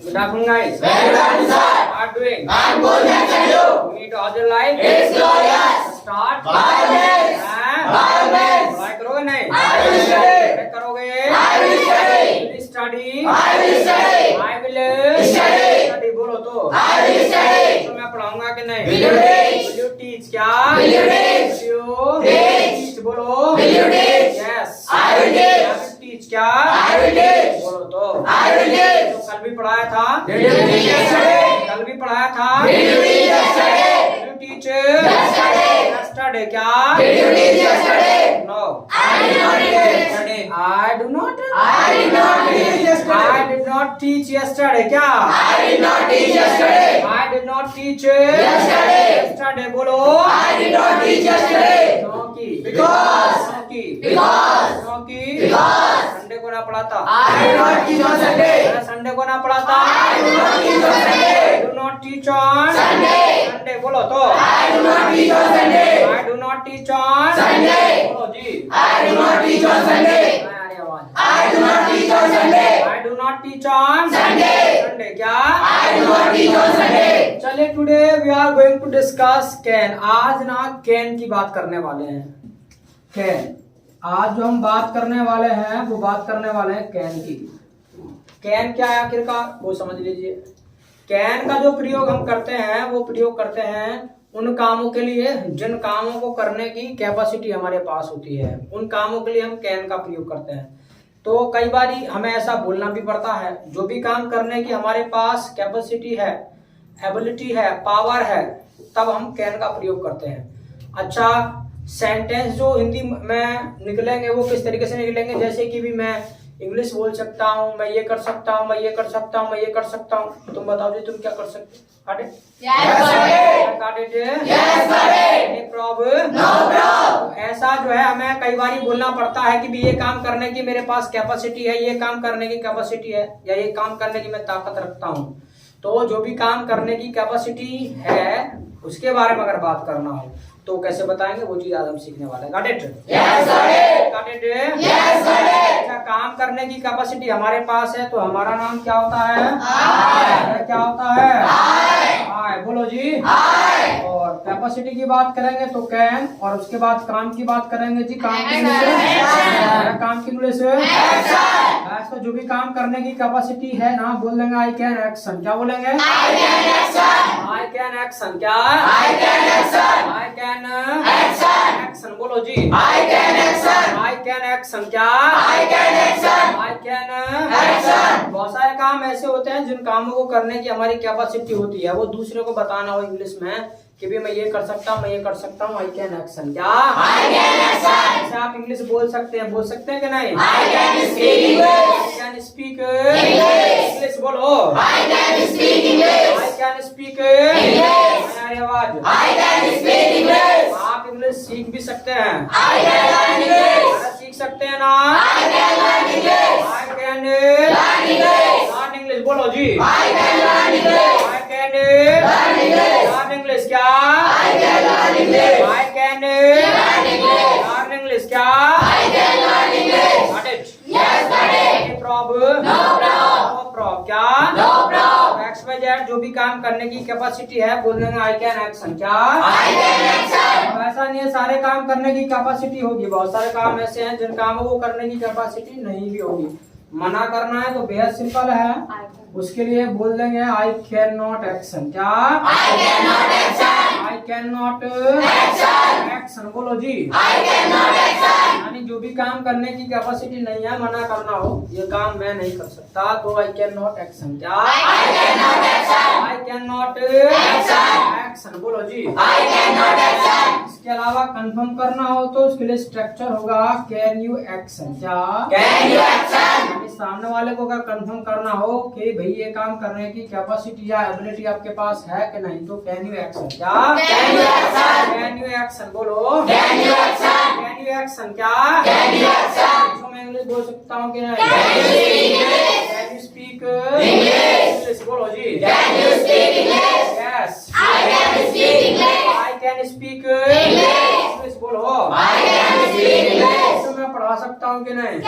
Good afternoon, guys. Very good, sir. How are you doing? I'm good, thank you. You need all your life. It's glorious. Start. Violence. Violence. पढ़ाई करोगे नहीं? I will study. पढ़ाई करोगे? I will study. Will you study? I will study. I will Study. study. बोलो तो. I will study. तो मैं पढ़ाऊंगा कि नहीं? Will you teach? Will you teach क्या? Will you teach? Will you Teach. बोलो. Will you teach? Yes. I will teach. I will teach क्या? I will teach. बोलो तो. I will teach. जो कल भी पढ़ाया था. Will you teach yesterday? कल भी पढ़ाया था. Will you teach yesterday? Will you teach? Yesterday. Yesterday क्या? Will you teach yesterday? No. I did not teach yesterday. I do not. I did not teach yesterday. I did not teach yesterday क्या? I did not teach yesterday. I did not teach Yesterday. yesterday बोलो. I did not teach yesterday. क्योंकि. Because. Because. Because. Sunday को ना पढ़ाता. I did not teach on Sunday. मैं Sunday को ना पढ़ाता. I did not teach on Sunday. I do not teach on Sunday. Sunday बोलो तो. I do not teach on Sunday. I do not teach on Sunday. बोलो जी. I do not teach on Sunday. अरे आवाज. I do not teach on Sunday. I do not teach on Sunday. Sunday क्या? I do not teach on Sunday. चलिए today we are going to discuss can. आज ना can की बात करने वाले हैं. कैन आज जो हम बात करने वाले हैं वो बात करने वाले हैं कैन की. कैन क्या है आखिरकार वो समझ लीजिए. कैन का जो प्रयोग हम करते हैं वो प्रयोग करते हैं उन कामों के लिए जिन कामों को करने की कैपेसिटी हमारे पास होती है. उन कामों के लिए हम कैन का प्रयोग करते हैं. तो कई बार हमें ऐसा बोलना भी पड़ता है. जो भी काम करने की हमारे पास कैपेसिटी है, एबिलिटी है, पावर है, तब हम कैन का प्रयोग करते हैं. अच्छा, सेंटेंस जो हिंदी में निकलेंगे वो किस तरीके से निकलेंगे? जैसे कि भी मैं इंग्लिश बोल सकता हूँ, मैं ये कर सकता हूँ, मैं ये कर सकता हूँ, मैं ये कर सकता हूँ. तुम बताओ जी, तुम क्या कर सकते हो? ऐसा जो है हमें कई बार बोलना पड़ता है कि भी ये काम करने की मेरे पास कैपेसिटी है, ये काम करने की कैपेसिटी है, या ये काम करने की मैं ताकत रखता हूँ. तो जो भी काम करने की कैपेसिटी है उसके बारे में अगर बात करना हो तो कैसे बताएंगे, वो चीज आज हम सीखने वाले हैं. Got it? Got it? अच्छा, काम करने की कैपेसिटी हमारे पास है तो हमारा नाम क्या होता है? क्या होता है? I. बोलो जी. I. और कैपेसिटी की बात करेंगे तो कैन, और उसके बाद काम की बात करेंगे जी. काम की इंग्लिश तो जो भी काम करने की कैपेसिटी है ना बोल देंगे आई कैन एक्शन. क्या बोलेंगे? I can action. क्या? I can action. बोलो जी. I can action. क्या? I can action. बहुत सारे काम ऐसे होते हैं जिन कामों को करने की हमारी कैपेसिटी होती है, वो दूसरे को बताना हो इंग्लिश में कि भी मैं ये कर सकता हूँ, मैं ये कर सकता हूँ. I can action. क्या? I can action. जैसे आप इंग्लिश बोल सकते हैं कि नहीं? I can speak English. बोलो. I can speak English. अरे आवाज. I can speak English. आप इंग्लिश सीख भी सकते हैं. I can learn English. सीख सकते हैं ना? I can learn English. I can learn English. बोलो जी. I can learn English. I can learn English. Learn English. क्या? I can learn English. I can learn English. Learn English. क्या? I can learn English. Got it? Yes, got it. No problem. क्या? No problem. X Y Z जो भी काम करने की capacity है बोल देंगे आई कैन एक्शन. क्या? I can action. ऐसा नहीं है सारे काम करने की कैपेसिटी होगी. बहुत सारे काम ऐसे हैं जिन कामों को करने की कैपेसिटी नहीं भी होगी. मना करना है तो बेहद सिंपल है. उसके लिए बोल देंगे आई कैन नॉट एक्शन. क्या? I can not action. I can not action. बोलो जी. I can not action. यानी जो भी काम करने की कैपेसिटी नहीं है, मना करना हो ये काम मैं नहीं कर सकता, तो आई कैन नॉट एक्शन. क्या? I can not action. I can not action. बोलो जी. I can not action. इसके अलावा कंफर्म करना हो तो उसके लिए स्ट्रक्चर होगा कैन यू एक्शन. क्या? Can you action. सामने वाले को अगर कंफर्म करना हो कि भाई ये काम करने की कैपेसिटी या एबिलिटी आपके पास है कि नहीं, तो कैन यू एक्शन. क्या? Can you action. Can you action. बोलो. Can you action. Can you action. क्या? Can you action. तो मैं इंग्लिश बोल सकता हूँ कि नहीं? Can you speak English. बोलो जी. Can you speak English. Yes. I can speak English. I can speak English. बोलो. I can speak English. तो मैं पढ़ा सकता हूँ कि नहीं?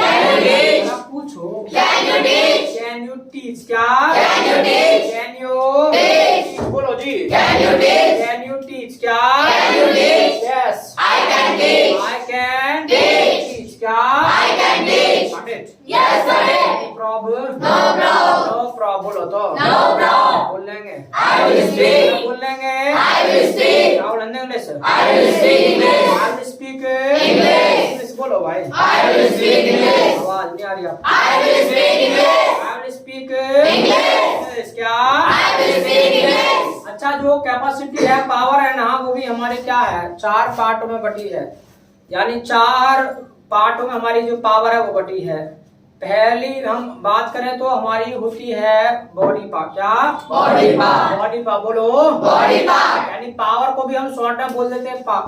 मैं पूछ पूछो। Can you teach? Can you teach? क्या? Can you teach? Can you teach? बोलो जी। Can you teach? Can you teach? क्या? Can you teach? Yes. I can teach. I can teach. क्या? I can teach. Got it. Yes, sir. No problem. No problem. No problem बोलो तो। No problem. बोल लेंगे। I will speak. बोल लेंगे। I will speak. क्या बोलेंगे English? I will speak English. I will speak English. English बोलो भाई। I will speak English. आवाज नहीं आ रही आप। I will speak English. I will speak English. क्या? I will speak English. अच्छा, जो कैपेसिटी है, पावर है ना, वो भी हमारे क्या है, 4 पार्टों में बटी है। यानी 4 पार्टों में हमारी जो पावर है वो बटी है। पहली हम बात करें तो हमारी होती है बॉडी पार्ट। क्या? Body part. बॉडी पार्ट बोलो। Body part. यानी पावर को भी हम शॉर्ट में बोल देते हैं पा।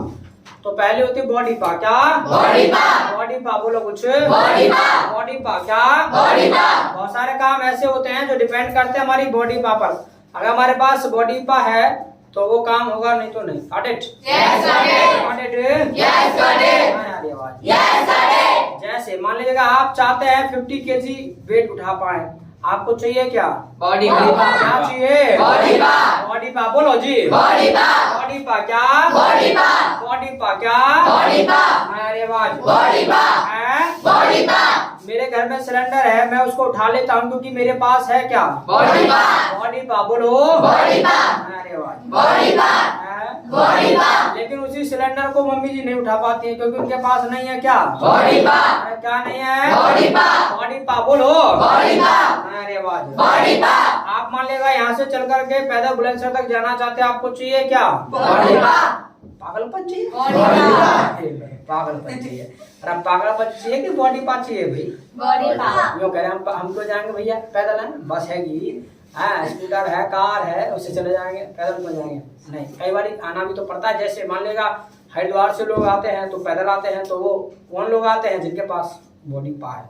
तो पहले होती है बॉडी पार्ट। क्या? Body part. बॉडी पार्ट बोलो कुछ। Body part. Body part. क्या? Body part. बहुत सारे काम ऐसे होते हैं जो डिपेंड करते हैं हमारी बॉडी पार्ट पर। अगर हमारे पास बॉडी पार्ट है तो वो काम होगा, नहीं तो नहीं। Got it? Yes, got it. Got it? Yes, got it. हाँ यार, ये आवाज। Yes, got it. जैसे मान लीजिएगा आप चाहते हैं 50 kg वेट उठा पाए, आपको चाहिए क्या? Body part. क्या चाहिए? Body part. बॉडी पार्ट बोलो जी। Body part. Body part. क्या? Body part. Body part. क्या? Body part. हाँ यार, ये आवाज। Body part. है? Body part. मेरे घर में सिलेंडर है, मैं उसको उठा लेता हूँ क्योंकि मेरे पास है क्या? Body part. बॉडी पार्ट बोलो। Body part. हाँ यार, ये आवाज। Body part. है? Body part. लेकिन उसी सिलेंडर को मम्मी जी नहीं उठा पाती है क्योंकि उनके पास नहीं है क्या? Body part. अरे क्या नहीं है? Body part. बॉडी पार्ट बोलो। Body part. अरे आवाज। Body part. आप मान लेगा यहाँ से चल करके पैदल बुलंदशहर तक जाना चाहते हैं, आपको चाहिए क्या? Body part. पागलपन चाहिए? Body part. पागलपन चाहिए। अरे पागलपन चाहिए कि बॉडी पार्ट चाहिए भाई? Body part. यो कह रहे हैं हम तो जाएंगे भैया पैदल, है बस हैगी, हाँ स्कूटर है, कार है, उससे चले जाएंगे, पैदल क्यों जाएंगे? नहीं, कई बार आना भी तो पड़ता है। जैसे मान लेगा हरिद्वार से लोग आते हैं तो पैदल आते हैं, तो वो कौन लोग आते हैं? जिनके पास बॉडी पार्ट है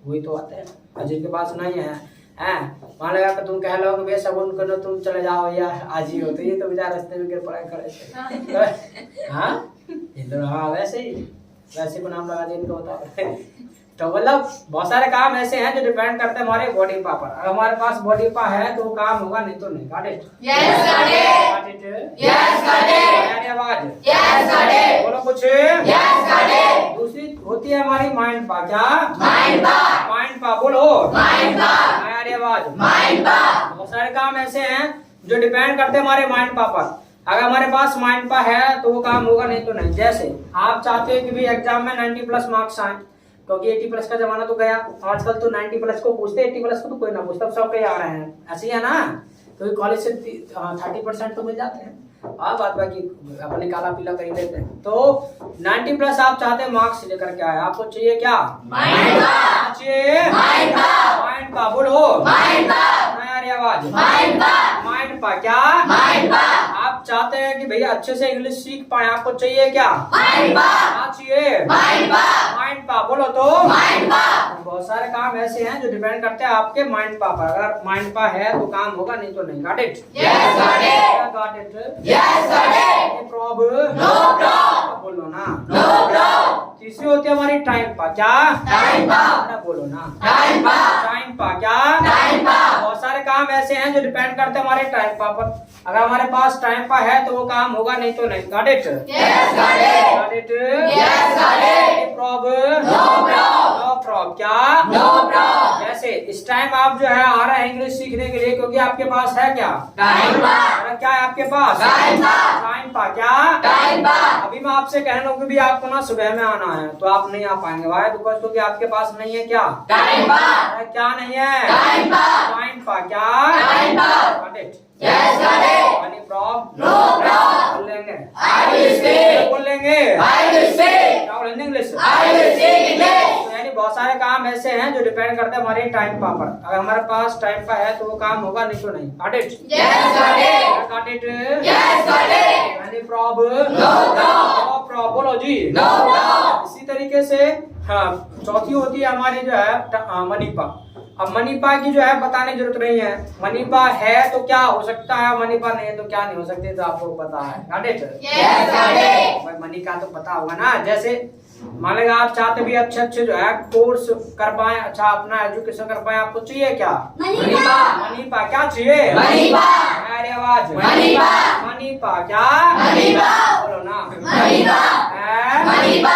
वही तो आते हैं, और जिनके पास नहीं है, हैं मान लेगा कि तुम कह लो कि भैया सबून करो, तुम चले जाओ या आज ही हो, तो ये तो बेचारा रास्ते में गिर पड़ा खड़े थे। हाँ हाँ, वैसे को नाम लगा दिया इनको, होता है। तो मतलब बहुत सारे काम ऐसे हैं जो डिपेंड करते हैं हमारे बॉडी पार्ट पर। अगर हमारे पास बॉडी पार्ट है तो वो काम होगा, नहीं तो नहीं। Got it? Yes, got it. Got it? Yes, got it. यार आवाज। Yes, got it. बोलो कुछ। Yes, got it. दूसरी होती है हमारी माइंड पार्ट। क्या? Mind part. माइंड पार्ट बोलो। Mind part. यार आवाज। Mind part. बहुत सारे काम ऐसे हैं जो डिपेंड करते हैं हमारे माइंड पार्ट पर। अगर हमारे पास माइंड पार्ट है तो वो काम होगा, नहीं तो नहीं। जैसे आप चाहते हैं कि भी एग्जाम में 90+ मार्क्स आए, क्योंकि 80+ का जमाना तो गया, आजकल तो 90+ को पूछते, 80+ को तो कोई ना पूछता, सब कहीं आ रहे हैं, ऐसे ही है ना। क्योंकि कॉलेज से 30% तो मिल जाते हैं, बात बाकी अपने काला पीला कर ही लेते हैं। तो 90+ आप चाहते हैं मार्क्स लेकर के आए, आपको चाहिए क्या? Mind part. चाहिए माइंड पार्ट। माइंड पार्ट बोलो। Mind part. आवाज। Mind part. Mind part. क्या? Mind part. आप चाहते हैं कि भैया अच्छे से इंग्लिश सीख पाए, आपको चाहिए क्या? Mind part. क्या चाहिए? Mind part. माइंड पार्ट बोलो तो। Mind part. बहुत सारे काम ऐसे हैं जो डिपेंड करते हैं आपके माइंड पार्ट पर। अगर माइंड पार्ट है तो काम होगा, नहीं तो नहीं। Got it? Yes, got it. Got it? Yes, got it. No problem. No problem. बोलो ना। No problem. तीसरी होती है हमारी टाइम पार्ट। क्या? Time part. बोलो ना। Time part. Time part. क्या? Time part. बहुत सारे काम ऐसे हैं जो डिपेंड करते हैं हमारे टाइम पार्ट पर। अगर हमारे पास टाइम पार्ट है तो वो काम होगा, नहीं तो नहीं। Got it? Yes, got it. Got it? Yes, got it. No problem. No problem. No problem. क्या? No problem. जैसे इस टाइम आप जो है आ रहे हैं इंग्लिश सीखने के लिए, क्योंकि आपके पास है क्या? Time part. क्या है आपके पास? Time part. Time part. क्या? Time part. अभी मैं आपसे कह रहा हूँ कि भी आपको ना सुबह में आना है तो आप नहीं आ पाएंगे। वाई बिकॉज क्योंकि आपके पास नहीं है क्या? Time part. क्या नहीं है? Time part. Time part. क्या? Time part. Got it? Yes, got it. Any problem? No problem. बोल लेंगे। I will speak. बोल लेंगे। I will speak. क्या बोलेंगे English? I will speak English. तो यानी बहुत सारे काम ऐसे हैं जो डिपेंड करते हैं हमारे टाइम पावर पर। अगर हमारे पास टाइम पर है तो वो काम होगा, नहीं तो नहीं। Got it? Yes, got it. Got it? Yes, got it. Any problem? No problem. No problem। बोलो जी। No problem. इसी तरीके से हाँ चौथी होती है हमारी जो है मनीपा। अब मनीपा की जो है बताने की जरूरत नहीं है। मनीपा है तो क्या हो सकता है, मनीपा नहीं है तो क्या नहीं हो सकती, तो आपको पता है। Got it? Yes, got it. भाई मनी का तो पता होगा ना। जैसे मान लेगा आप चाहते भी अच्छे अच्छे जो है कोर्स कर पाए, अच्छा अपना एजुकेशन कर पाए, आपको चाहिए क्या? मनीपा। मनीपा क्या चाहिए? मनीपा। अरे आवाज मनीपा। मनीपा क्या? मनीपा। बोलो ना। मनीपा। मनीपा।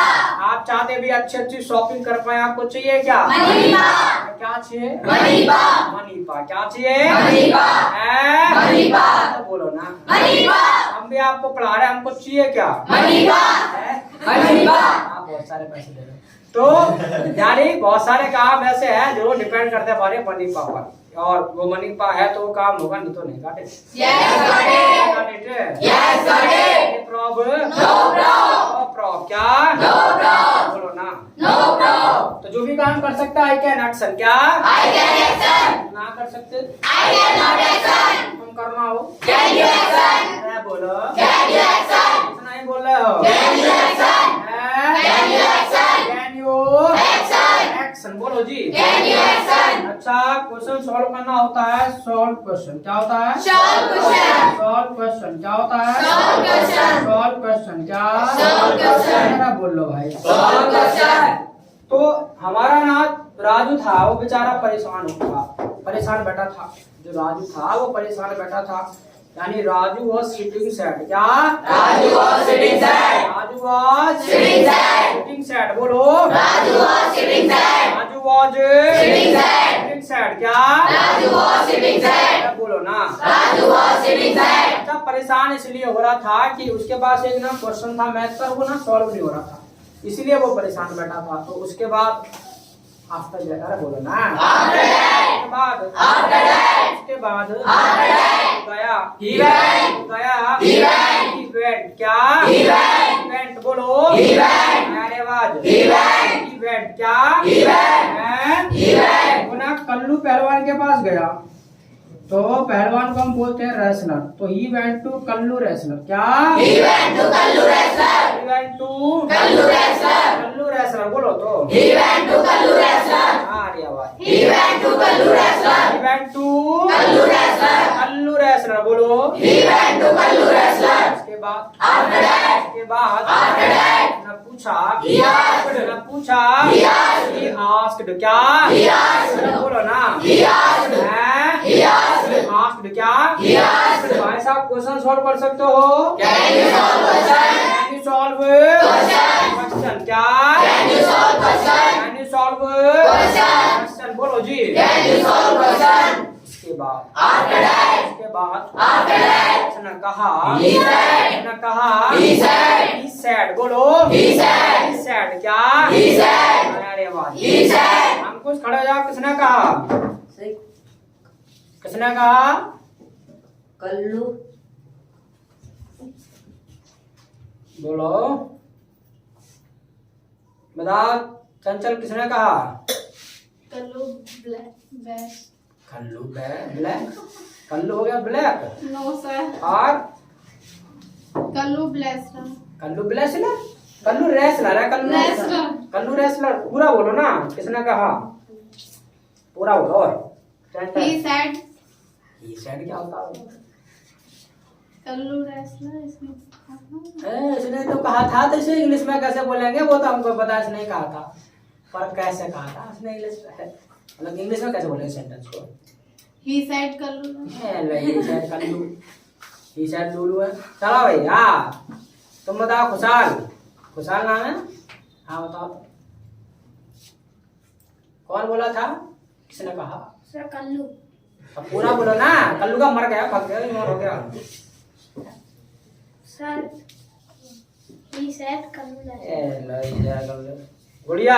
आप चाहते भी अच्छी अच्छी शॉपिंग कर पाए, आपको चाहिए क्या? मनीपा। क्या चाहिए? मनीपा। मनीपा क्या चाहिए? मनीपा। मनीपा। तो बोलो ना। मनीपा। हम भी आपको पढ़ा रहे हैं, हमको चाहिए क्या? मनीपा। मनीपा। आप बहुत सारे पैसे दे रहे हो। तो यानी बहुत सारे काम ऐसे हैं जो डिपेंड करते हैं हमारे मनीपा पर, और वो मनीपा है तो वो काम होगा, नहीं तो नहीं काटे। Yes, Daddy. प्रॉब No problem. प्रॉब क्या? No problem. बोलो ना। No problem. तो जो भी काम कर सकता है आई कैन एक्शन क्या? I can action. ना कर सकते I cannot action. तुम करना हो। Can you action? मैं बोलो Can you action? इतना ही बोल रहे हो। Can you action? Can you action? Can you Action. Action बोलो जी। Can you action? अच्छा क्वेश्चन सॉल्व करना होता है, सॉल्व क्वेश्चन क्या होता है? Solve question. सॉल्व क्वेश्चन क्या होता है? Solve question. सॉल्व क्वेश्चन क्या? Solve question. मेरा बोल लो भाई। Solve question. तो हमारा ना राजू था, वो बेचारा परेशान बैठा था। जो राजू था वो परेशान बैठा था, यानी राजू वॉज सिटिंग सैड क्या? Raju was sitting sad. Raju was Sitting sad. Sitting sad बोलो। Raju was sitting sad. Raju was Sitting sad. Sitting sad क्या? Raju was sitting sad. बोलो ना। Raju was sitting sad. अच्छा परेशान इसलिए हो रहा था कि उसके पास एक ना क्वेश्चन था मैथ का, वो ना सॉल्व नहीं हो रहा था, इसीलिए वो परेशान बैठा था। तो उसके बाद आफ्टर दैट, अरे बोलो ना। After that. उसके बाद After that. उसके बाद After that. गया He went. गया He went. इवेंट क्या? He went. इवेंट बोलो। He went. अरे आवाज He went. इवेंट क्या? He went. हैं? He went. वो ना कल्लू पहलवान के पास गया, तो पहलवान को हम बोलते हैं रेसलर, तो he went to Kallu wrestler क्या? He went to Kallu wrestler. He went to Kallu wrestler. Kallu wrestler बोलो तो। He went to Kallu wrestler. अरे आवाज He went to Kallu wrestler. He went to Kallu wrestler. Kallu wrestler बोलो। He went to Kallu wrestler. उसके बाद After that. उसके बाद After that. न पूछा He asked. न पूछा He asked. he asked क्या? He asked. बोलो ना। He asked. हैं? He asked. asked क्या? He asked. भाई साहब क्वेश्चन सॉल्व कर सकते हो? Can you solve question? Can you solve Question. question क्या? Can you solve question? Can you solve Question. question बोलो जी। Can you solve question? उसके बाद After that. उसके बाद After that. उसने कहा He said. उसने कहा He said. he said बोलो। He said. he said क्या? He said. अरे वाह He said. हम कुछ खड़े हो जाओ। किसने कहा? किसने कहा? कल्लू। बोलो बताओ। चंचल किसने कहा? कल्लू ब्लैक कल्लू ब्लैक, कल्लू हो गया ब्लैक, नो सर और कल्लू ब्लैक कल्लू ब्लेसलर, कल्लू रेसलर है। रेसलर। कल्लू रेसलर पूरा बोलो ना। किसने कहा? पूरा बोलो। और ही सेड ही सेड क्या होता है? कल्लू रेसलर इसने तो कहा था, तो इसे इंग्लिश में कैसे बोलेंगे? वो तो हमको पता है, इसने नहीं कहा था, पर कैसे कहा था इसने इंग्लिश में, मतलब इंग्लिश में कैसे बोलेंगे सेंटेंस को? ही सेड कल्लू कल्लू ही शायद लूलू है। चलो भाई हाँ तुम बताओ। खुशाल, खुशाल नाम है? हाँ बताओ। कौन बोला था? किसने कहा? सर कल्लू अब पूरा बोलो ना। कल्लू का मर गया, भाग गया, बीमार हो गया। Sir he said Kallu Gudiya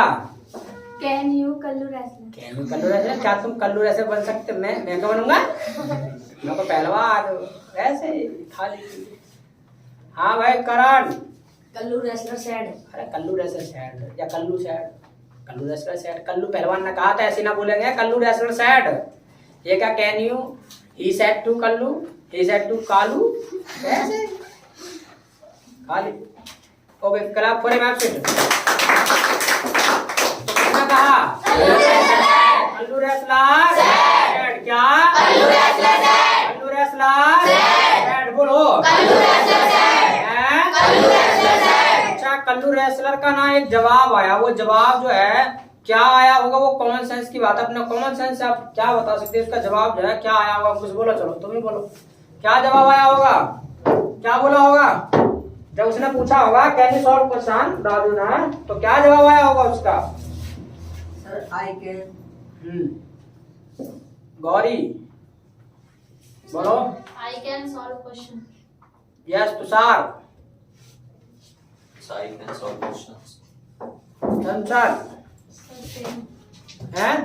can you Kallu wrestler Kallu wrestler, क्या तुम कल्लू रेसलर बन सकते? मैं क्या बनूंगा? मैं तो पहलवान ऐसे खाली। हाँ भाई करण। Kullu wrestler said. अरे कल्लू रेसलर सैड या Kallu said? Kallu wrestler said. Kallu पहलवान ने कहा था, ऐसे ना बोलेंगे। Kallu wrestler said. ये क्या? Can you he said to Kallu, he said to Kalu, ऐसे खाली। Okay clap for him absent. किसने कहा? कल्लू रेसलर सैड क्या? Kallu wrestler said. Kallu wrestler said बोलो। Kallu wrestler said. हैं? Kallu wrestler said. अच्छा कल्लू रेसलर का ना एक जवाब आया, वो जवाब जो है क्या आया होगा, वो कॉमन सेंस की बात है। अपना कॉमन सेंस से आप क्या बता सकते हैं, उसका जवाब जो है क्या आया होगा, कुछ बोलो, चलो तुम ही बोलो, क्या जवाब आया होगा, क्या बोला होगा जब उसने पूछा होगा can you solve question Raju ने, तो क्या जवाब आया होगा उसका? Sir I can. गौरी बोलो। I can solve question. Yes Tushar. I can solve questions. चंचल हैं?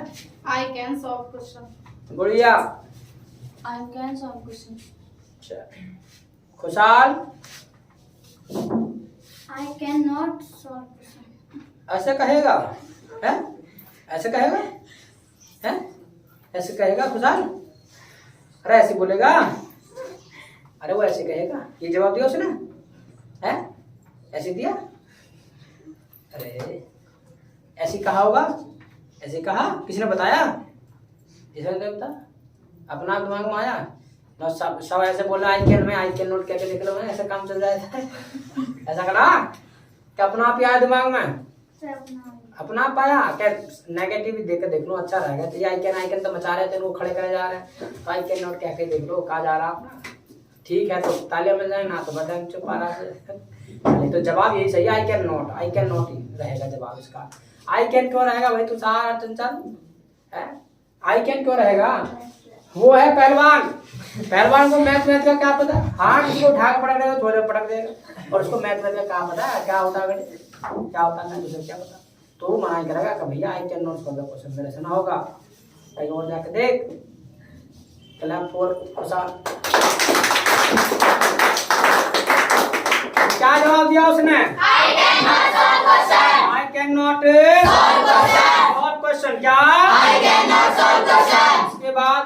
I can solve question. गुड़िया। I can solve question. Khushal. I cannot solve question. ऐसे कहेगा है? ऐसे कहेगा है? ऐसे कहेगा खुशाल? अरे ऐसे बोलेगा? अरे वो ऐसे कहेगा? ये जवाब दिया उसने है? ऐसे दिया? अरे ऐसे कहा होगा? ऐसे कहा? किसने बताया? किसने बता? अपना दिमाग में आया ना, सब ऐसे बोला आई कैन, में आई कैन नोट कहते निकलो है, ऐसा काम चल जाता है। ऐसा करा कि अपना आप ही आया दिमाग में, अपना आप आया क्या? नेगेटिव देख के देख लो, अच्छा रहेगा। तो ये आई कैन तो मचा रहे थे, वो खड़े करे जा रहे हैं, तो आई कैन नोट कह के देख लो कहा जा रहा अपना, ठीक है तो तालियां मिल जाए ना, तो बटन चुप आ रहा है। तो जवाब यही सही, आई कैन नॉट ही रहेगा जवाब इसका। आई कैन क्यों रहेगा भाई तुषार चंचल है? आई कैन क्यों रहेगा? वो है पहलवान, पहलवान को मैथ का क्या पता, हाथ उसको उठा के पटक देगा, थोड़े पटक देगा, और उसको मैथ का क्या पता क्या होता है, क्या होता है तुझे क्या पता, तो मना करेगा कि भैया I can not solve the question, मेरे से ना होगा, कहीं और जाके देख। Clap for Khushal. क्या जवाब दिया उसने? I can not solve question. क्या? I can not solve question. इसके बाद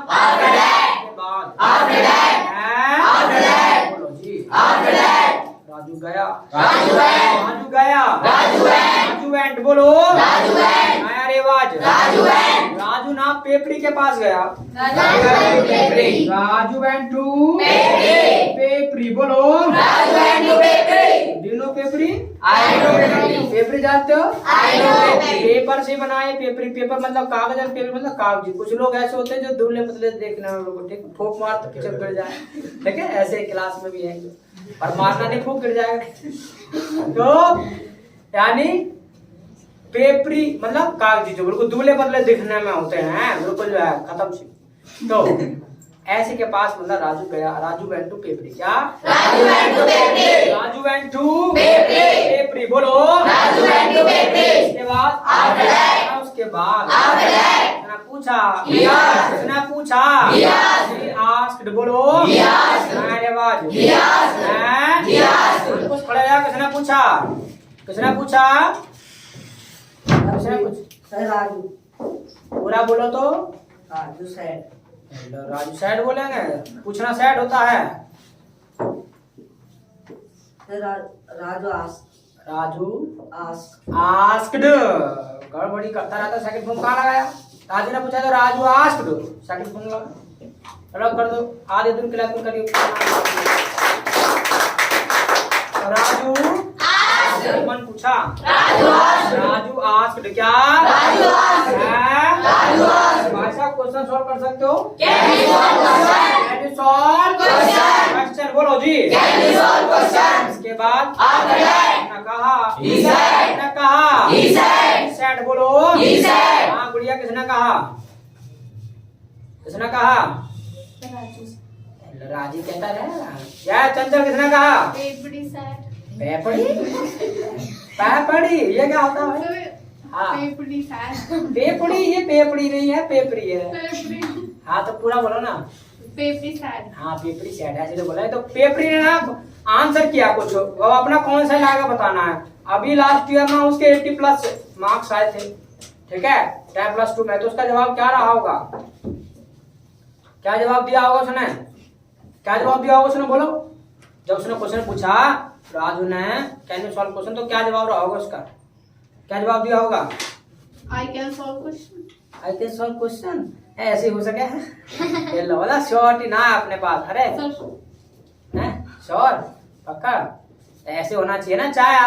बोलो जी। राजू गया। राजू वेंट बोलो। नया रिवाज। राजू ना पेपड़ी के पास गया। राजू वेंट टू पेपरी बोलो। डू नो पेपरी? पेपरी जानते हो? पेपर से बनाए पेपरी, पेपर मतलब कागज और पेपर मतलब कागज। कुछ लोग ऐसे होते हैं जो दुबले पतले देखने वाले लोग, ठीक फूक मार तो पीछे गिर जाए, ठीक है, ऐसे क्लास में भी है, और मारना नहीं फूक गिर जाएगा। तो यानी पेपरी मतलब कागजी, जो बिल्कुल दुबले पतले दिखने में होते हैं, बिल्कुल जो है खत्म से। तो ऐसे के पास मतलब राजू गया। राजू वेंट टू पेपरी। क्या? राजू वेंट टू पेपरी बोलो। उसके बाद पूछा, उसने पूछा, आस्क्ड बोलो। कुछ खड़े रहा, किसने पूछा? किसने पूछा? राजू। पूरा बोलो तो। राजू सैड। राजू सैड बोलेंगे, पूछना सैड होता है। राजू आस्क्ड गड़बड़ी करता रहता, सेकंड फॉर्म कहाँ लगाया? राजू ने पूछा तो राजू आस्क्ड, सेकंड फॉर्म लगा, अलग कर दो, आधे दिन क्लास में करिए। राजू मन पूछा, राजू आस्क्ड। क्या? भाई साहब क्वेश्चन सॉल्व कर सकते हो? कैन यू सॉल्व क्वेश्चन बोलो जी। इसके बाद सेड बोलो। हाँ गुड़िया किसने कहा? किसने कहा? राजी कहता है या चंचल किसने कहा? पेपड़ी सैड। पेपड़ी? पेपड़ी ये क्या होता है? हाँ पेपड़ी सैड। पेपड़ी, ये पेपड़ी नहीं है, पेपरी है। पेपड़ी। हाँ तो पूरा बोलो ना। पेपड़ी सैड। हाँ पेपरी सैड ऐसे तो बोला है। तो पेपरी ने ना आंसर किया कुछ, वो अपना कौन सा लागा बताना है। अभी लास्ट ईयर में उसके 80+ मार्क्स आए थे, ठीक है, 10+2 में, तो उसका जवाब क्या रहा होगा? क्या जवाब दिया होगा उसने? क्या जवाब दिया होगा उसने बोलो? जब उसने क्वेश्चन पूछा राजू ने कैन यू सॉल्व क्वेश्चन, तो क्या जवाब रहा होगा उसका? क्या जवाब दिया होगा? I can solve question. I can solve question. ऐसे हो सके ये लो वाला शॉर्ट ही ना अपने पास। अरे Sir, हैं श्योर पक्का ऐसे होना चाहिए ना, चाहे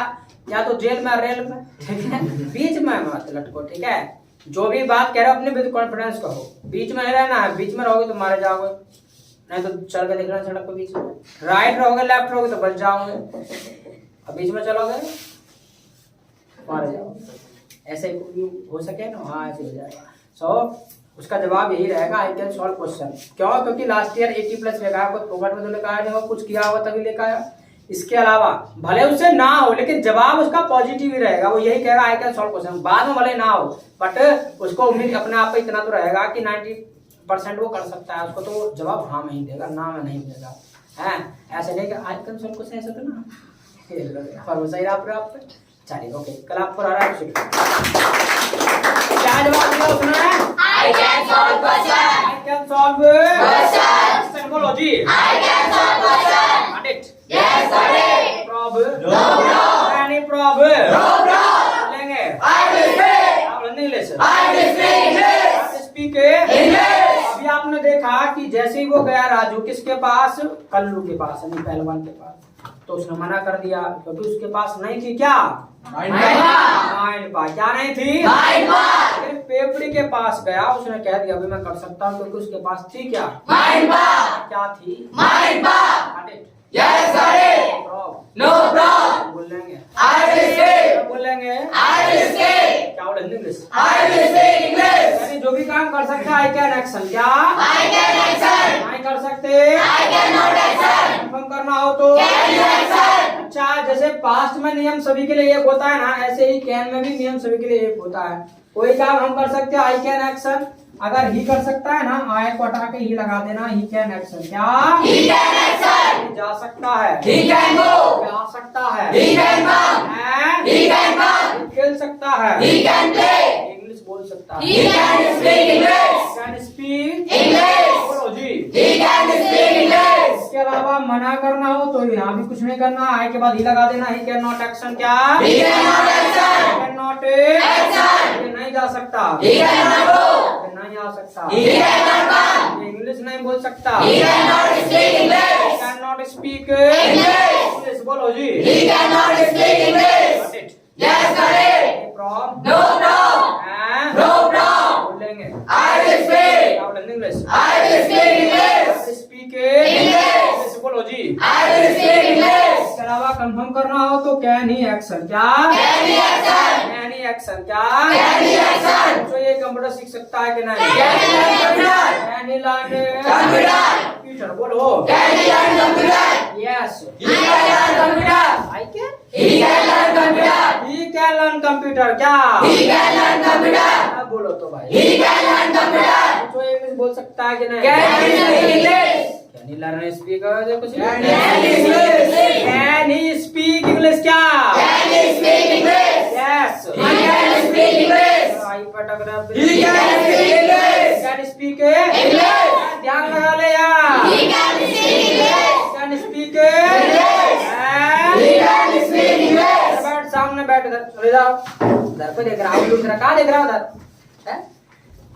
या तो जेल में रेल में, ठीक है, बीच में मत लटको, ठीक है। जो भी बात कह रहे हो अपने विद कॉन्फिडेंस कहो, बीच में नहीं रहना है, बीच में रहोगे तो मारे जाओगे, नहीं तो चल के देखना सड़क पे बीच में, राइट रहोगे लेफ्ट रहोगे तो बच जाओगे, अब बीच में चलोगे मारे जाओगे। ऐसे हो सके ना, हाँ ऐसे हो जाएगा। सो उसका जवाब यही रहेगा, आई कैन सॉल्व क्वेश्चन। क्यों? क्योंकि लास्ट ईयर 80+ लेकर आया, कोई फोकट में तो लेकर आया नहीं, वो कुछ किया होगा तभी लेकर आया। इसके अलावा भले उससे ना हो लेकिन जवाब उसका पॉजिटिव ही रहेगा, वो यही कहेगा आई कैन सॉल्व क्वेश्चन। बाद में भले ना हो बट उसको उम्मीद अपने आप पे इतना तो रहेगा कि 90% वो कर सकता है, उसको तो जवाब हाँ में ही देगा, ना में नहीं देगा, है ऐसे नहीं कि आई कैन सॉल्व क्वेश्चन, ऐसा तो ना और सही आप पे। चलिए ओके, कल आपको आ रहा है क्या जवाब दिया उसने? I can solve question. I can solve Question. बोलो जी। I can solve question. Got it? Yes, got it. Problem? No problem. Any problem? No problem. लेंगे। I will speak. आप English. I will speak English. आप speak English. अभी आपने देखा कि जैसे ही वो गया राजू किसके पास? कल्लू के पास, यानी पहलवान के पास, तो उसने मना कर दिया क्योंकि उसके पास नहीं थी क्या? Mind bar. माइंड बार। क्या नहीं थी? Mind bar. फिर पेपड़ी के पास गया, उसने कह दिया अभी मैं कर सकता हूँ क्योंकि उसके पास थी क्या? Mind bar. क्या थी? Mind bar. Got it? Yes, got it. Problem. No problem. बोलेंगे। I will speak. बोलेंगे। I will speak. क्या बोलेंगे? English. I will speak English. यानी जो भी काम कर सकते हैं आई कैन एक्शन। क्या? I can action. नहीं कर सकते? I cannot action. कंफर्म करना हो तो? Can you action? अच्छा, जैसे पास्ट में नियम सभी के लिए एक होता है ना, ऐसे ही कैन में भी नियम सभी के लिए एक होता है। कोई काम हम कर सकते हैं आई कैन एक्शन, अगर ही कर सकता है ना, आई को हटा के ही लगा देना, ही कैन एक्शन। क्या? He can action. जा सकता है, He can go. जा सकता है, He can come. हैं? He can come. खेल सकता है, He can play. इंग्लिश बोल सकता है, He can speak English. Can speak English. बोलो जी। He can speak English. इसके अलावा मना करना हो तो यहाँ भी कुछ नहीं करना, आई के बाद ही लगा देना, ही कैन नॉट एक्शन। क्या? He cannot action. Can not Action. ये नहीं जा सकता, He cannot go. ये नहीं आ सकता, He cannot come. ये इंग्लिश नहीं बोल सकता, He cannot speak English. Can not speak English. English. बोलो जी। He cannot speak English. Got it? Yes, got it. Problem No problem. हैं? No problem. बोलेंगे I will speak. क्या बोलेंगे? English. I will speak English. Speak English. बोलो जी। I will speak English. इसके अलावा confirm करना हो तो कैन ही एक्शन। क्या? Can he action? Can he action. क्या? Can he action? तो ये कंप्यूटर सीख सकता है कि नहीं? Can he learn computer? Can he learn Computer. Computer. बोलो Can he learn computer? Yes. He can learn computer. I can He can learn computer. He can learn computer. क्या? He can learn computer. अब बोलो तो भाई, He can learn computer. तो English बोल सकता है कि नहीं? Can he speak English? Can he learn speak कुछ Can he speak English? Can he speak English. क्या? Can he speak English? Yes. He can speak English. आई पटक He can speak English. Can speak English. ध्यान लगा ले यार। He can speak English. Can speak English. He can speak English. बैठ, सामने बैठ, इधर चले जाओ, इधर पे देख रहा हूँ, दूसरा कहाँ देख रहा हूँ? उधर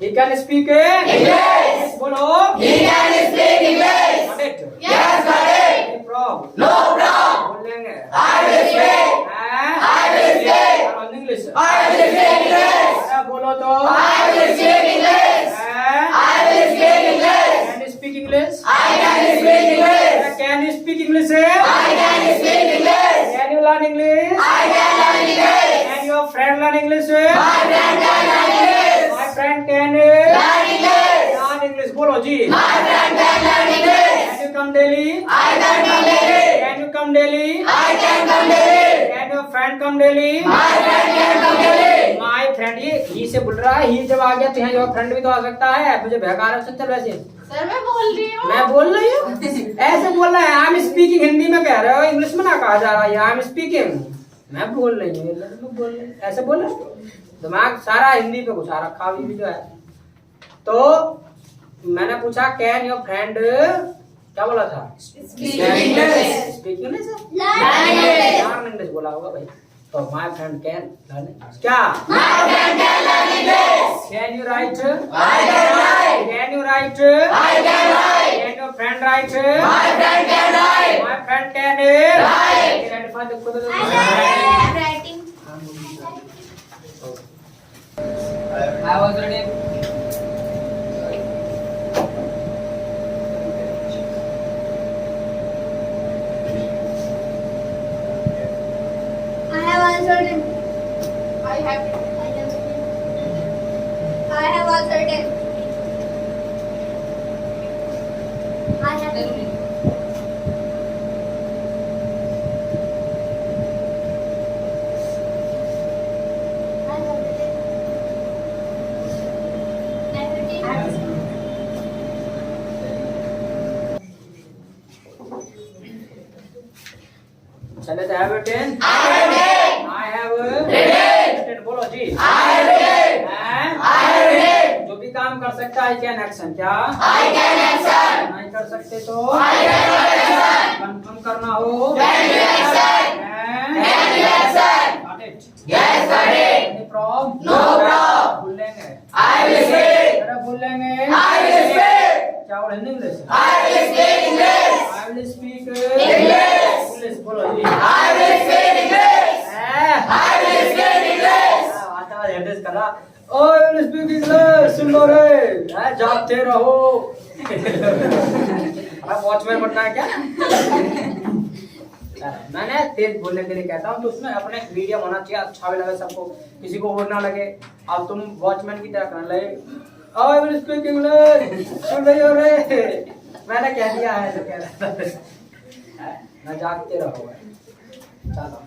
ही कैन स्पीक English. बोलो। He can speak English. Got it? Yes, got it. Problem No problem. बोलेंगे I will speak. I will speak. English. I will speak English. बोलो तो। I will speak English. I will speak English. Can speak English. I can speak English. Can you speak English? I can speak English. Can you learn English? I can learn English. Can your friend learn English? My friend can learn English. My friend can Learn English. Learn English. बोलो जी। My friend can learn English. Can you come daily? I can come daily. Can you come daily? I can come daily. Can your friend come daily? My friend can come daily. My friend, ये ही से बोल रहा है, ही जब आ गया तो यहाँ your friend भी तो आ सकता है। मुझे बेकार है, चल वैसे सर मैं बोल रही हूँ। मैं बोल रही हूँ, ऐसे बोल रहा है। आई एम स्पीकिंग, हिंदी में कह रहे हो, इंग्लिश में ना कहा जा रहा है। आई एम स्पीकिंग, मैं बोल रही हूँ, बोल रही हूँ, ऐसे बोल रहे हो। दिमाग सारा हिंदी पे घुसा रखा अभी भी जो है। तो मैंने पूछा कैन योर फ्रेंड, क्या बोला था? Speak English. Speak English. Learn English. Learn English बोला होगा भाई। तो my friend can learn English. क्या? My friend can learn English. Can you right? I can write. Can you right? I can write. Can your friend right? My friend can write. My friend can Right. Right for the I am writing. I was ready. I have answered him. I have it. I have answered him. I have चले तो have written. I have written. I have Written. written. बोलो जी. I have written. And I have written. जो भी काम कर सकता है can action क्या I can action. नहीं कर सकते तो I can action. कंफर्म करना हो Can do action. Can do action. Got it. Yes, got it. Any problem? No problem. बोल लेंगे I will speak. जरा बोल लेंगे I will speak. क्या बोल Hindi English I will speak English. I will speak English. English बोलो जी I will speak English. I will speak English. आता है एड्रेस करा ओ आई विल स्पीक इंग्लिश सुन लो रे जागते रहो अरे वॉचमैन बनना है क्या मैंने तेज बोलने के लिए कहता हूँ तो उसमें अपने मीडियम होना चाहिए अच्छा भी लगे सबको किसी को और ना लगे अब तुम वॉचमैन की तरह करने लगे ओ आई विल स्पीक इंग्लिश सुन रही हो रे मैंने कह दिया है तो कह रहा था ना जागते रहो चलो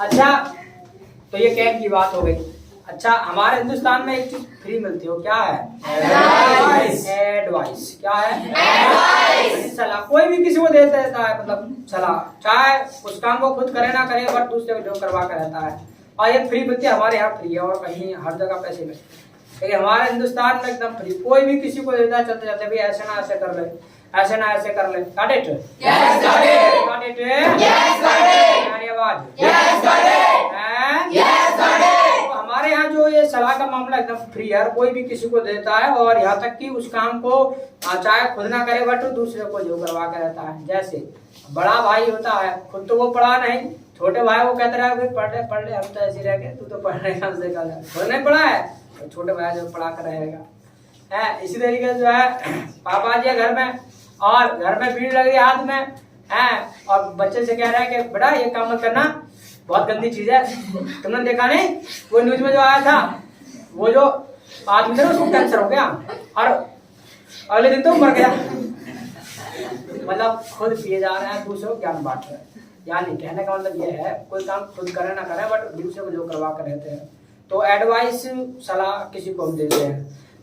अच्छा तो ये कैन की बात हो गई अच्छा हमारे हिंदुस्तान में एक चीज फ्री मिलती हो क्या है एडवाइस। एडवाइस क्या है एडवाइस। सलाह कोई भी किसी को देता रहता है मतलब सलाह चाहे उस काम को खुद करे ना करे बट दूसरे को जो करवा कर रहता है और ये फ्री मिलती है हमारे यहाँ फ्री है और कहीं हर जगह पैसे मिलते हैं लेकिन हमारे हिंदुस्तान में एकदम फ्री कोई भी किसी को देता है चलते जाते भी ऐसे ना ऐसे कर ले ऐसे ना ऐसे कर ले got it? Yes, got it. Got it? Yes, got it. हमारी आवाज Yes, got it. हैं? Yes, got it. तो हमारे यहाँ जो ये सलाह का मामला एकदम फ्री है कोई भी किसी को देता है और यहाँ तक कि उस काम को चाहे खुद ना करे बट दूसरे को जो करवा कर रहता है जैसे बड़ा भाई होता है खुद तो वो पढ़ा नहीं छोटे भाई वो कहते रहे पढ़ ले हम तो ऐसे रह गए तू तो पढ़ने का हमसे कल खुद नहीं पढ़ा है तो छोटे भाई जो पढ़ा कर रहेगा है इसी तरीके से जो है पापा जी है घर में और घर में भीड़ लग रही है हाथ में है और बच्चे से कह रहा है कि बेटा ये काम मत करना बहुत गंदी चीज है तुमने देखा नहीं वो न्यूज में जो आया था वो जो आदमी था उसको कैंसर हो गया और अगले दिन तो मर गया मतलब खुद पिए जा रहे हैं दूसरे को ज्ञान बांट रहे हैं यानी कहने का मतलब ये है कोई काम खुद करे ना करे बट दूसरे को जो करवा कर रहते हैं तो एडवाइस सलाह किसी को हम देते हैं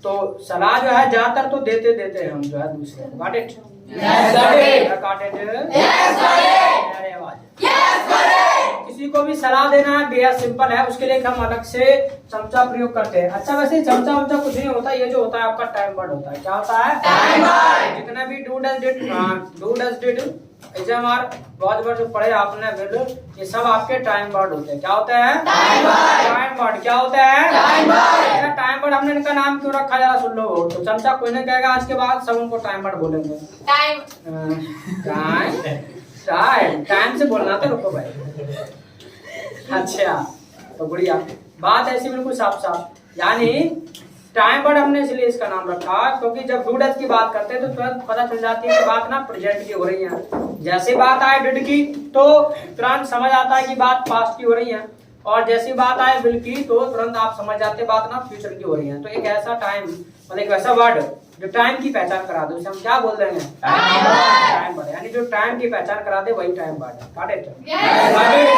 तो सलाह जो है ज्यादातर तो देते हैं हम जो है दूसरे को got it? Yes, got it. got it? Yes, got it. अरे आवाज Yes, got it. किसी को भी सलाह देना है बेहद सिंपल है उसके लिए हम अलग से चमचा प्रयोग करते हैं अच्छा वैसे चमचा वमचा कुछ नहीं होता ये जो होता है आपका टाइम वर्ड होता है क्या होता है Time word. जितने भी डू डज डिड एग्जाम बहुत बार जो पढ़े आपने बिल्कुल ये सब आपके टाइम वर्ड होते हैं क्या होते हैं Time word. टाइम वर्ड क्या होते हैं Time word. टाइम वर्ड हमने इनका नाम क्यों रखा जरा सुन लो तो चमचा कोई नहीं कहेगा आज के बाद सब उनको टाइम वर्ड बोलेंगे Time. टाइम टाइम से बोलना था रुको भाई अच्छा तो बढ़िया बात ऐसी बिल्कुल साफ साफ यानी टाइम वर्ड हमने इसलिए इसका नाम रखा क्योंकि जब डू डज की बात करते हैं तो तुरंत पता चल जाती है कि बात ना प्रेजेंट की हो रही है जैसे बात आए डिड की तो तुरंत समझ आता है कि बात पास्ट की हो रही है और जैसी बात आए विल की तो तुरंत आप समझ जाते हैं बात ना फ्यूचर की हो रही है तो एक ऐसा टाइम मतलब एक ऐसा वर्ड जो टाइम की पहचान करा दे उसे हम क्या बोल रहे हैं टाइम वर्ड यानी जो टाइम की पहचान करा दे वही टाइम वर्ड है got it? Yes. Got it.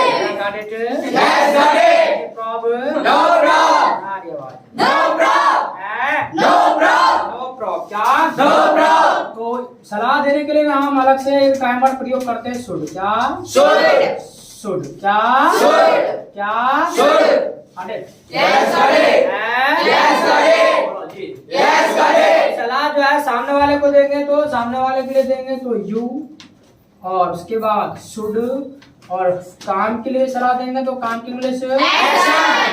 got it? Yes, got it. Problem? No problem. आ रही आवाज No problem. है No problem. नो प्रॉब क्या No problem. तो सलाह देने के लिए हम अलग से एक टाइम वर्ड प्रयोग करते हैं शुड क्या Should. शुड क्या Should. क्या Should. got it? Yes, got it. है? Yes, got it. बोलो जी Yes, got it. सलाह जो है सामने वाले को देंगे तो सामने वाले के लिए देंगे तो यू और उसके बाद शुड और काम के लिए सलाह देंगे तो काम की इंग्लिश Action.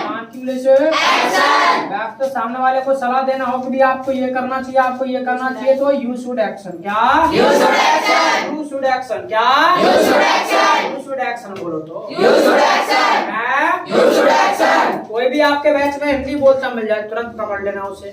काम की इंग्लिश Action. बैक तो सामने वाले को सलाह देना हो कि भी आपको ये करना चाहिए आपको ये करना चाहिए तो यू शुड एक्शन क्या You should action. You should action क्या You should action. You should action बोलो तो You should action. है? You should action. कोई कोई भी आपके बैच में हिंदी बोलता मिल जाए तुरंत पकड़ लेना उसे।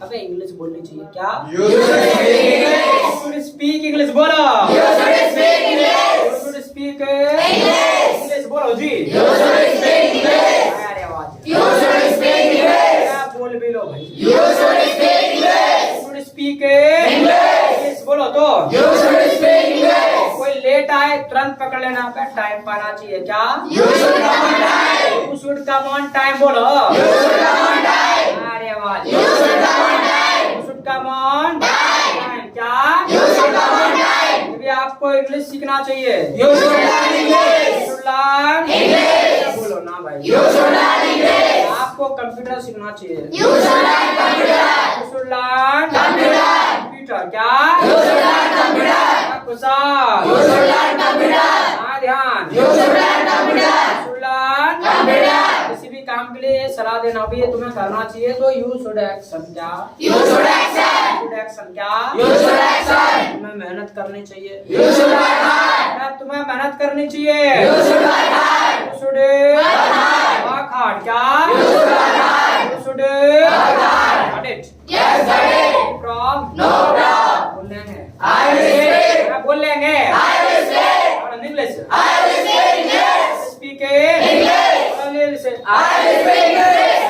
अबे इंग्लिश बोलनी चाहिए क्या? You should speak You should speak English. English बोलो। You should speak English. You should speak English बोलो जी। You should speak English. अरे आवाज। You should speak English. क्या बोल भी लो भाई। You should speak English. You should speak English बोलो तो। You should speak English. कोई लेट आए तुरंत पकड़ लेना पे टाइम पाना चाहिए क्या? You should come on time. You should come on time बोलो। You should come on time. अरे आवाज। You should come on time. You should come on time क्या? You should come on time. अभी आपको English सीखना चाहिए। You should learn You English. should learn English. बोलो ना भाई। You should learn English. आपको कंप्यूटर सीखना चाहिए। You should learn computer. You should learn Computer. Computer क्या? You should learn computer. Kusal. You should learn computer. हाँ ध्यान। You should learn computer. You should learn Computer. किसी भी काम के लिए सलाह देना भी है तुम्हें करना चाहिए तो यू शुड एक्शन क्या? You should action. Should action क्या? You should action. तुम्हें मेहनत करनी चाहिए। You should work hard. तुम्हें मेहनत करनी चाहिए। You should work hard. You should hard. work hard क्या? You should work hard. You should work hard. Got it? Yes, got it. From No problem. बोल लेंगे। I will speak. हाँ, बोल लेंगे। I will speak. और English. I will speak English. Speak English. और English. I will speak English.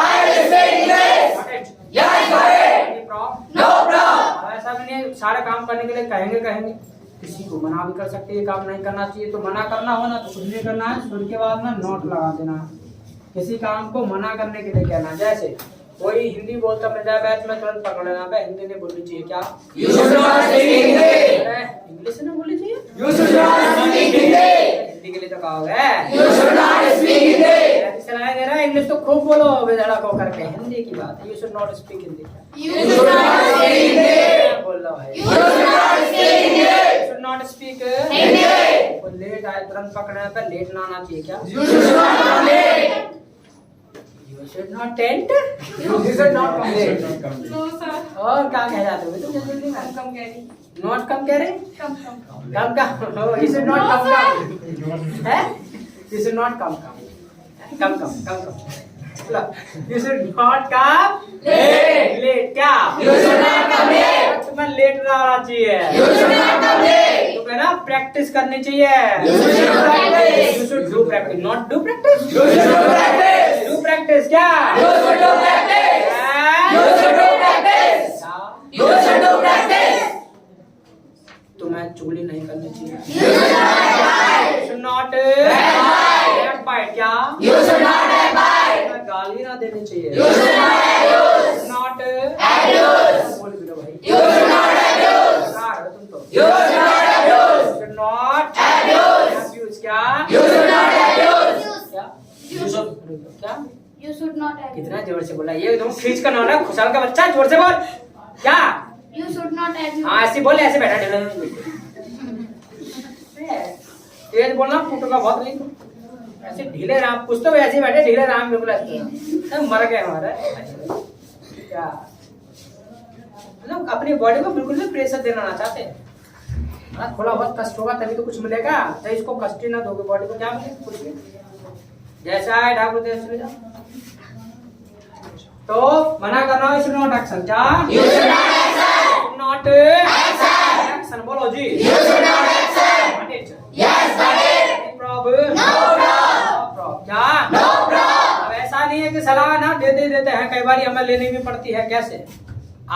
I will speak English. Got it? Yes, got it. Any problem? No problem. ऐसा भी नहीं सारे काम करने के लिए कहेंगे किसी को मना भी कर सकते हैं ये काम नहीं करना चाहिए तो मना करना हो ना तो कुछ नहीं करना है सुन के बाद में नोट लगा देना है। किसी काम को मना करने के लिए कहना है। जैसे कोई हिंदी बोलता मिल जाए बैच में तुरंत पकड़ लेना है हिंदी नहीं बोलनी चाहिए क्या? You should not speak English. English नहीं बोलनी चाहिए। You should not speak English. Hindi के लिए तो कहा है You should not speak English. सलाह दे रहा है इंग्लिश तो खूब बोलो बेचारा को करके हिंदी की बात है। You should not speak Hindi. You should not speak English. बोल रहा है You should not speak English. Should not speak English. कोई लेट आए तुरंत पकड़ने पे लेट ना आना चाहिए क्या? You should not come late. You should not tent You should not come late. No, sir. और क्या कह जाते हो तुम जल्दी Come, Gary. नॉट कम कह रहे Come. Come you should not come है you should not come you should not come late क्या? You should not come late. तुम्हें लेट ना आना चाहिए। You should not come late. तुम्हें ना प्रैक्टिस करनी चाहिए। You should practice. You should do practice, not do practice. You should do practice. Do practice क्या? You should do practice. You should do practice. You should do practice. तुम्हें चुगली नहीं करनी चाहिए। You should not backbite. You should not Backbite. backbite क्या? You should not backbite. तुम्हें गाली ना देनी चाहिए। You should not abuse. Not Abuse. बोल भी लो भाई। You should not abuse. Car हो तुम तो। You should not abuse. You should not Abuse. abuse क्या? You should not abuse. क्या? You should. क्या? You should not have. कितना जोर से बोला ये एकदम खींच कर ना खुशहाल का बच्चा जोर से बोल क्या? You should not have. हाँ ऐसे बोले ऐसे बैठा ढेला तेज बोलना फूटो का बहुत नहीं ऐसे ढीले राम कुछ तो ऐसे बैठे ढीले राम बिल्कुल ऐसे मर गए हमारा क्या मतलब अपनी बॉडी को बिल्कुल भी प्रेशर देना ना चाहते हाँ थोड़ा बहुत कष्ट होगा तभी तो कुछ मिलेगा तो इसको कष्ट ही ना दोगे बॉडी को क्या मिलेगा कुछ भी जैसा है ढाक देश चले जाओ तो मना करना है शुड नॉट एक्शन क्या You should not action. Not Action. Action बोलो जी You should not action. Got it? Yes, got it. Problem No problem. क्या No problem. अब ऐसा नहीं है कि सलाह ना देते हैं कई बार हमें लेनी भी पड़ती है कैसे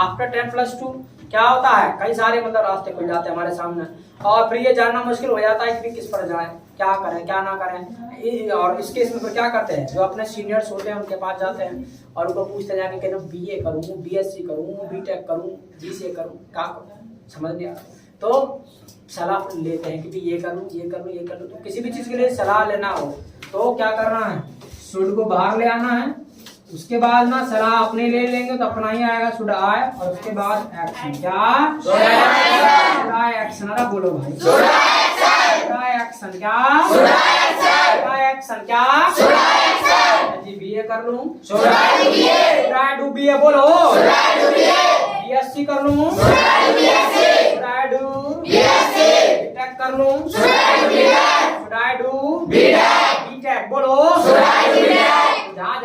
आफ्टर 10+2 क्या होता है कई सारे मतलब रास्ते खुल जाते हैं हमारे सामने और फिर ये जानना मुश्किल हो जाता है कि किस पर जाएं क्या करें क्या ना करें और इस केस में फिर क्या करते हैं जो अपने सीनियर्स होते हैं उनके पास जाते हैं और उनको पूछते जाके कि मैं बीए करूं बीएससी करूं बीटेक करूं बीसीए करूं क्या करूं समझ नहीं आता तो सलाह लेते हैं कि ये करूं तो किसी भी चीज के लिए सलाह लेना हो तो क्या करना है शुड को बाहर ले आना है उसके बाद ना सलाह अपने ले लेंगे तो अपना ही आएगा शुड आए और उसके बाद एक्शन क्या Should action. एक्शन अरे बोलो भाई Should action. एक्शन क्या Should action. एक्शन क्या Should action. जी बीए कर लूं Should I do BA? Should I do BA बोलो Should I do BA? BSc कर लूं Should I do BSc? Should I do BSc. BTech कर लूं Should I do BTech? Should I do BTech. BTech बोलो Should I do BTech? जहाँ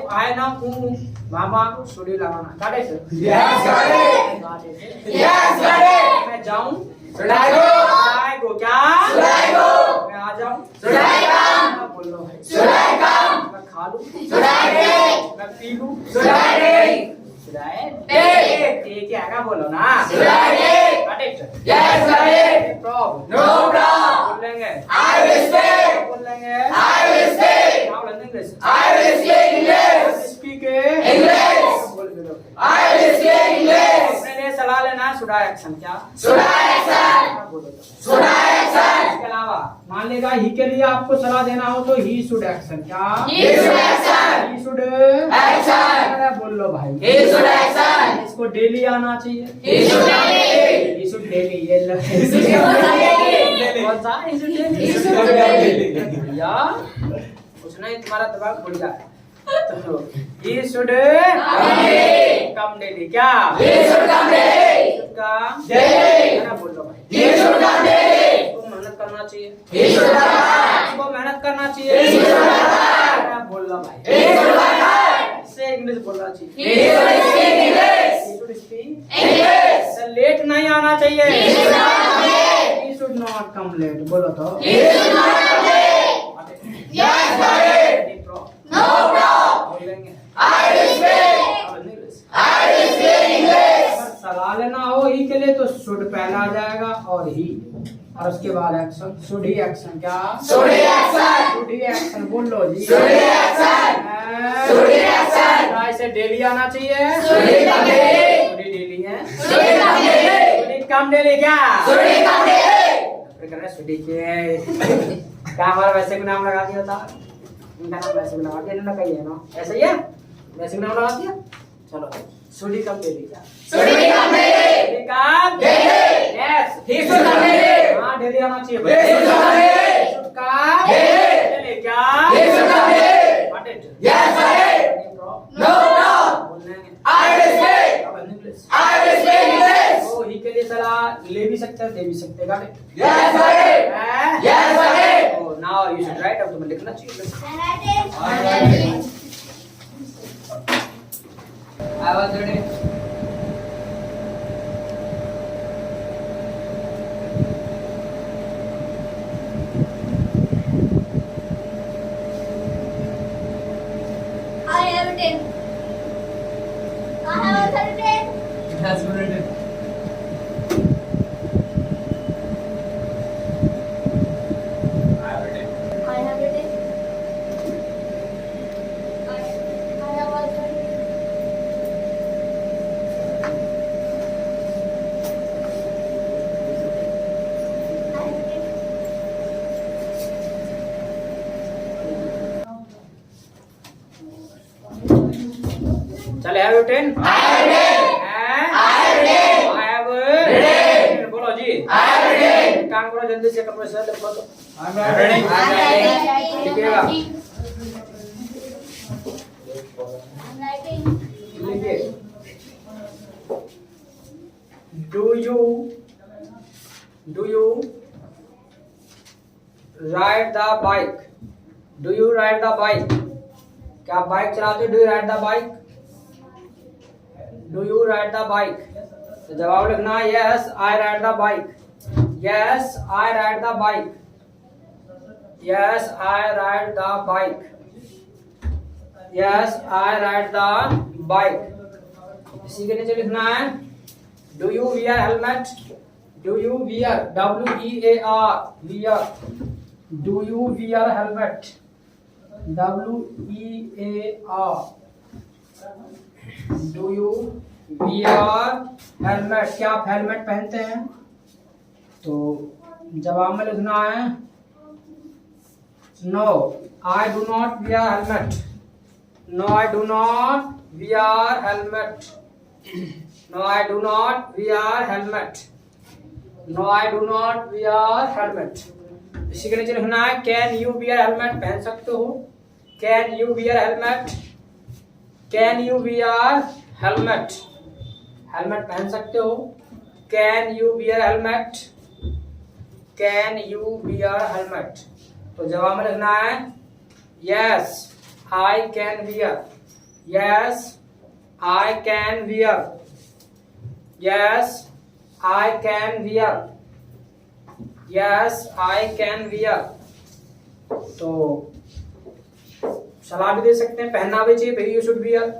I ना हूँ मामा शुडी लगाना got it Yes, got it. got it Yes, got it. मैं जाऊँ Should I go? I go क्या Should I go? मैं आ जाऊँ Should I come? बोल लो भाई Should I come? मैं खा लूँ Should I take? मैं पी लूँ Should I take? should I Take. take आएगा बोलो ना Should I take? got it Yes, got it. problem No problem. बोल लेंगे I will stay. बोल लेंगे I will stay. क्या बोलेंगे English I will speak English. Speak English. बोल दो I will speak English. अपने लिए सलाह लेना शुडा एक्शन क्या Should I action? बोलो Should I action? इसके अलावा मान लेगा ही के लिए आपको सलाह देना हो तो ही शुड एक्शन क्या He should action. He should Action. अरे बोल लो भाई He should action. इसको डेली आना चाहिए He should daily. He should daily ये लो कौन सा he should He should daily. या कुछ नहीं तुम्हारा दिमाग बढ़िया है तो ही शुड कम डेली क्या He should come daily. का Daily. अरे बोल लो भाई He should come daily. इसको मेहनत करना चाहिए He should come back. इसको मेहनत करना चाहिए He should come back. अरे बोल लो भाई He should come back. इससे इंग्लिश बोलना चाहिए He should speak English. He should speak English. Late नहीं आना चाहिए He should not come late. He should not come late बोलो तो He should not come late. Yes, got it. No problem. बोलेंगे I will speak. I will speak English. अगर सलाह लेना हो ही के लिए तो शुड पहला आ जाएगा और ही और उसके बाद एक्शन शुड ही एक्शन क्या Should he action? Should he action बोल लो जी Should he action? Should he action? इसे डेली आना चाहिए Should he come daily? Should he daily है Should he come daily? Should he come daily क्या Should he come daily? फिर कहना should he के क्या हमारा वैसे भी नाम लगा दिया था इनका नाम वैसे भी लगा दिया इन्होंने कही है ना ऐसा ही है वैसे भी नाम लगा दिया चलो शुड ही कम डेली क्या Should he come daily? Should he come Daily. Yes He should come daily. हाँ डेली आना चाहिए He should come daily. Should come Daily. Daily क्या He should come daily. Got it? Yes, got it. No problem. बोलने I will speak. अब English I will speak English. तो ही के लिए सलाह ले भी सकते हैं दे भी सकते हैं got it? Yes, got it. हैं? Yes, got it. Oh, now you should write अब तुम्हें लिखना चाहिए I was ready. I have 10. I have 10. That's good. I have 10. I have also 10. I have 10. चले have you 10? I have it. I have Ready. बोलो जी I have ready. एक काम करो जल्दी से करो सर लिखो तो I'm ready. I'm writing. लिखिएगा I'm writing. लिखिए do you ride the bike do you ride the bike क्या आप बाइक चलाते हो do you ride the bike do you ride the bike तो जवाब लिखना है yes I ride the bike yes I ride the bike yes I ride the bike yes I ride the bike इसी के नीचे लिखना है do you wear helmet do you wear WEAR wear do you wear helmet WEAR do you wear helmet क्या आप helmet पहनते हैं तो जवाब में लिखना है no I do not wear helmet no I do not wear helmet no I do not wear helmet no I do not wear helmet इसी के नीचे लिखना है कैन यू वियर हेलमेट पहन सकते हो can you wear helmet can you wear helmet helmet पहन सकते हो can you wear helmet can you wear helmet तो जवाब में लिखना है yes I can wear Yes, I can wear. Yes, I can wear. Yes, I can wear. तो सलाह भी दे सकते हैं, पहनना भी चाहिए भाई, you should wear,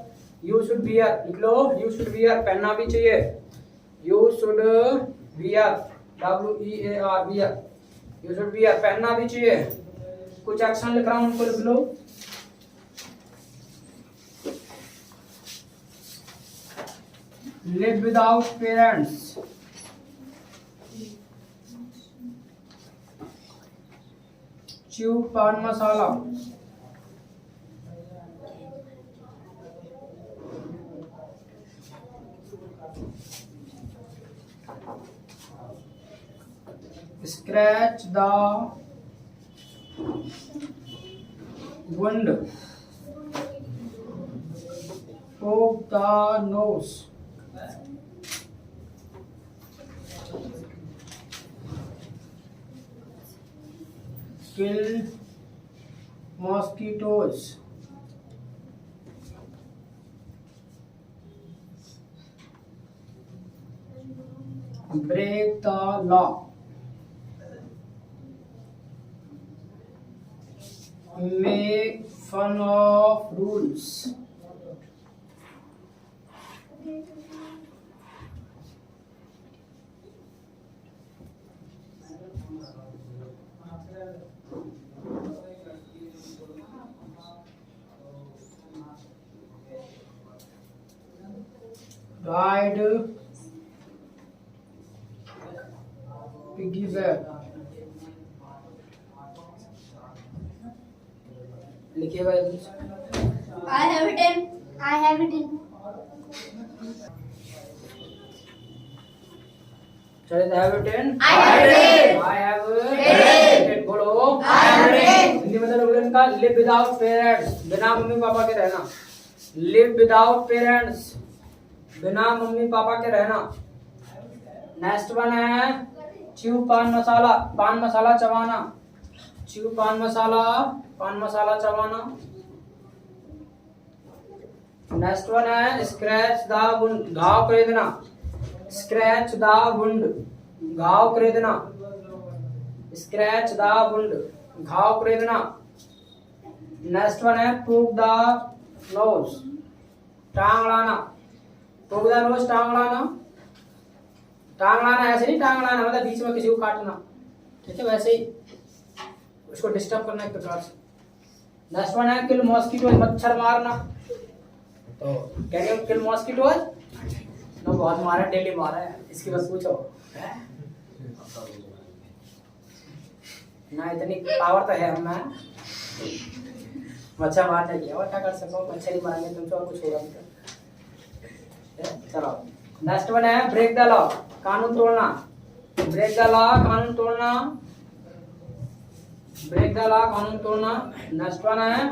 you should wear लिख लो, यू शुड वियर, पहनना भी चाहिए, you should wear, WEAR wear, you should wear, पहनना भी चाहिए। कुछ एक्शन लिख रहा हूं, उनको लिख लो। लिव विदाउट पेरेंट्स, च्यू पान मसाला, scratch the wound, poke the nose, kill mosquitoes, break the law, make fun of rules, ride piggyback, लिखिएगा। I have written. I have written. चलिए, have written. I have written. I have written. written. बोलो। I have written. Hindi मतलब बोलो इनका, live without parents, बिना mummy papa के रहना। live without parents, बिना मम्मी पापा के रहना। नेक्स्ट वन है च्यू पान मसाला, पान मसाला चबाना, च्यू पान मसाला चबाना। नेक्स्ट वन है स्क्रैच द वुंड, घाव खरीदना, स्क्रैच द वुंड, घाव खरीदना, स्क्रैच द वुंड, घाव खरीदना। नेक्स्ट वन है पोक द नोज, टांग लाना, पोक द नोज, टांग लाना। टांग लाना ऐसे नहीं, टांग लाना मतलब बीच में किसी को काटना, ठीक है, वैसे ही उसको डिस्टर्ब करना एक प्रकार से। नेक्स्ट वन है किल मॉस्किटो, मच्छर मारना। तो कह रही हूँ किल मॉस्किटो, तो बहुत मारा, डेली मारा है, इसकी बस पूछो ना, इतनी पावर तो है हमें मच्छर मारने की, और क्या कर सको, मच्छर ही मारेंगे तुमसे, और कुछ होगा नहीं। चलो नेक्स्ट वन है ब्रेक द लॉ, कानून तोड़ना, ब्रेक द लॉ, कानून तोड़ना, ब्रेक द लॉ, कानून तोड़ना। नेक्स्ट वन है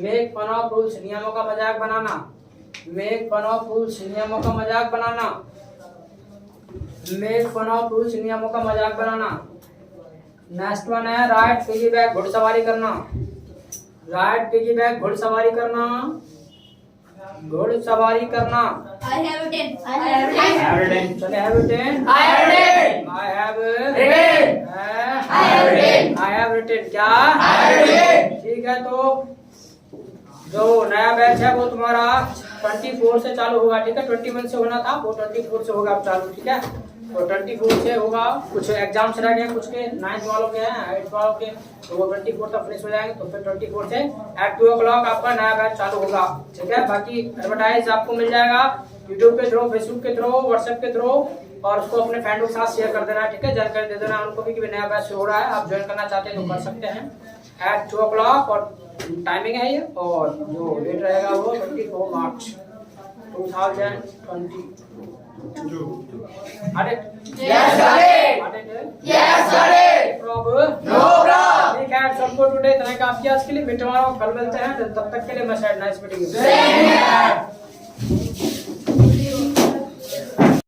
मेक फन ऑफ रूल्स, नियमों का मजाक बनाना, मेक फन ऑफ रूल्स, नियमों का मजाक बनाना, मेक फन ऑफ रूल्स, नियमों का मजाक बनाना। नेक्स्ट वन है राइड पिगीबैक, घुड़सवारी करना, राइड पिगीबैक, घुड़सवारी करना, घुड़सवारी करना। I have written. I have written. I have written. चले have written. I have written. I have written. I have written. I have written क्या? I have written. ठीक है, तो जो नया बैच है वो तुम्हारा 24 से चालू होगा, ठीक है, 21 से होना था, वो 24 से होगा अब चालू, ठीक है। तो 24 से होगा, कुछ एग्जाम्स रह गए, कुछ के 9th वालों के हैं, 8th वालों के, तो वो 24 तक फिनिश हो जाएंगे। तो फिर 24 से at 2 o'clock आपका नया बैच चालू होगा, ठीक है। बाकी एडवर्टाइज आपको मिल जाएगा यूट्यूब के थ्रू, फेसबुक के थ्रू, व्हाट्सएप के थ्रू, और उसको अपने फ्रेंडों के साथ शेयर कर देना, ठीक है, जानकारी दे देना उनको भी कि नया बैच हो रहा है, आप ज्वाइन करना चाहते हैं तो कर सकते हैं at 2 o'clock, और टाइमिंग है ये, और जो डेट रहेगा वो 24 मार्च 2020। Yes, got it. Yes, got it. Problem? No problem. ठीक है, सबको टुडे इतना काफी आज के लिए, मिटवाओ, कल मिलते हैं, तब तक के लिए मैं शायद नाइस मीटिंग। Same here.